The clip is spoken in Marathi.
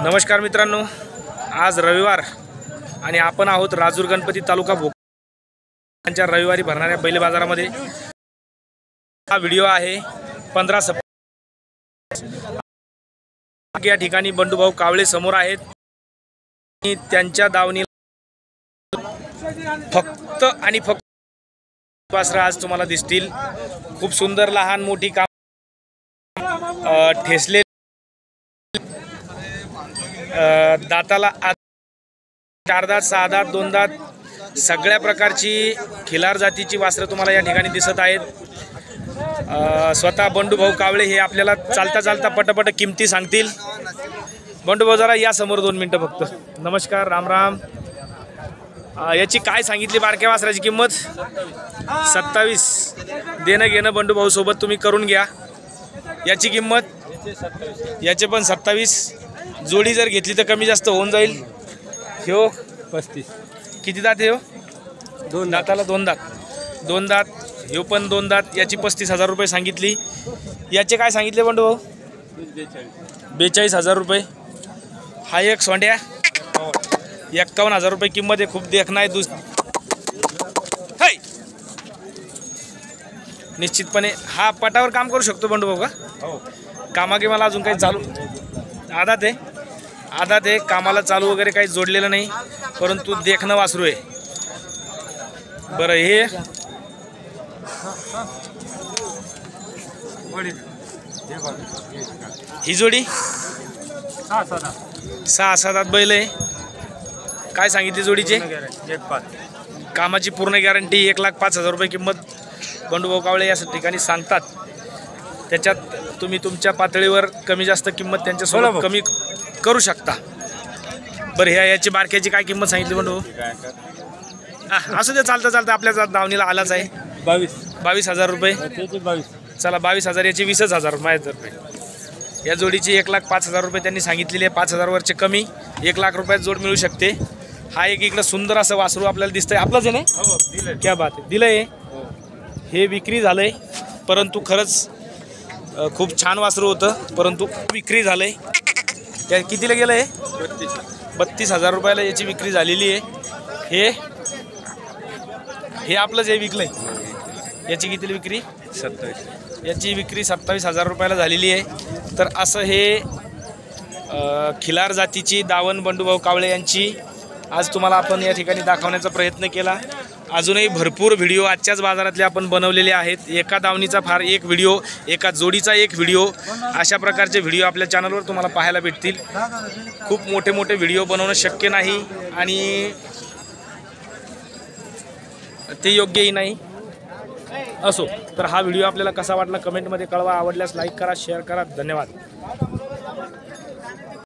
नमस्कार मित्रांनो, आज रविवार आणि आपण आहोत राजूर गणपती तालुका भोकरच्या रविवारी भरणाऱ्या बैल बाजारामध्ये। हा व्हिडिओ आहे 15 सप्टेंबर। या ठिकाणी बंडूभाऊ कावळे समोर आहेत। त्यांच्या दावणीला फक्त आणि फक्त वासरं आज तुम्हाला दिसतील। खूप सुंदर लहान मोठी काम ठेसले दाताला 4 दात 6 दात 2 दात सगळ्या प्रकारची खिलार जातीची वासरं तुम्हाला या ठिकाणी दिसत आहेत। स्वतः बंडूभाऊ कावळे हे आपल्याला चालता चालता पटपट किमती सांगतील। बंडूभाऊ जरा या समोर 2 मिनिटं फक्त। नमस्कार, राम राम। याची काय सांगितली बारक्या वासराची किंमत? 27। देणं घेणं बंडूभाऊ सोबत तुम्ही करून घ्या। याची किंमत? याचे पण 27। जोडी जर घेतली तर कमी जास्त होऊन जाईल। ह्यो 35। किती दात आहे? 2 दाताला 2 दात। 2 दात ह्यो पण 2 दात। याची 35,000 रुपये सांगितली। याचे काय सांगितले बंडूभाऊ? 42,000 रुपये। हा एक सोंड्या 51,000 रुपये किंमत आहे। खूप देखणा आहे निश्चितपणे। हा पटावर काम करू शकतो बंडूभाऊ का? हो। कामागे मला अजून काही चालू आदात आहे कामाला चालू वगैरे काही जोडलेलं नाही, परंतु देखणं वासरू आहे। बरं, हे ही जोडी 6-7 दात बैल आहे। काय सांगितली जोडीचे? 1.5। कामाची पूर्ण गॅरंटी। 1,05,000 रुपये किंमत बंडूभाऊ कावळे या ठिकाणी सांगतात। त्याच्यात तुम्ही तुमच्या पातळीवर कमी जास्त किंमत त्यांच्यासोबत कमी करू शकता। बरं, याची बारक्याची काय किंमत सांगितली बंडू? असं ते चालतं चालतं आपल्या दावणीला आलाच आहे। 22,000 रुपये। चला 22,000। याची 20,000 रुपये। या जोडीची 1,05,000 रुपये त्यांनी सांगितलेली आहे। 5,000 वरचे कमी 1 लाख रुपयात जोड मिळू शकते। हा एक इकडं सुंदर असं वासरू आपल्याला दिसतंय। आपलंच आहे ना? क्या बात आहे, दिलंय। हे विक्री झालंय, परंतु खरंच खूप छान वासरू होतं, परंतु विक्री झालंय। त्या कितीला गेलंय? 32,000 रुपयाला याची विक्री झालेली आहे। हे आपलंच आहे, विकलंय। याची कितीला विक्री? 27। याची विक्री 27,000 रुपयाला झालेली आहे। तर असं हे खिलार जातीची दावण बंडूभाऊ कावळे यांची आज तुम्हाला आपण या ठिकाणी दाखवण्याचा प्रयत्न केला। अजूनही भरपूर व्हिडिओ आजच्याच बाजारातले आपण बनवलेले आहेत। एका दावणीचा फार एक व्हिडिओ, एका जोडीचा एक व्हिडिओ, अशा प्रकारचे व्हिडिओ आपल्या चॅनलवर तुम्हाला पाहायला भेटतील। खूप मोठे मोठे व्हिडिओ बनवणं शक्य नाही आणि ते योग्यही नाही। असो, तर हा व्हिडिओ आपल्याला कसा वाटला कमेंटमध्ये कळवा। आवडल्यास लाईक करा, शेअर करा। धन्यवाद।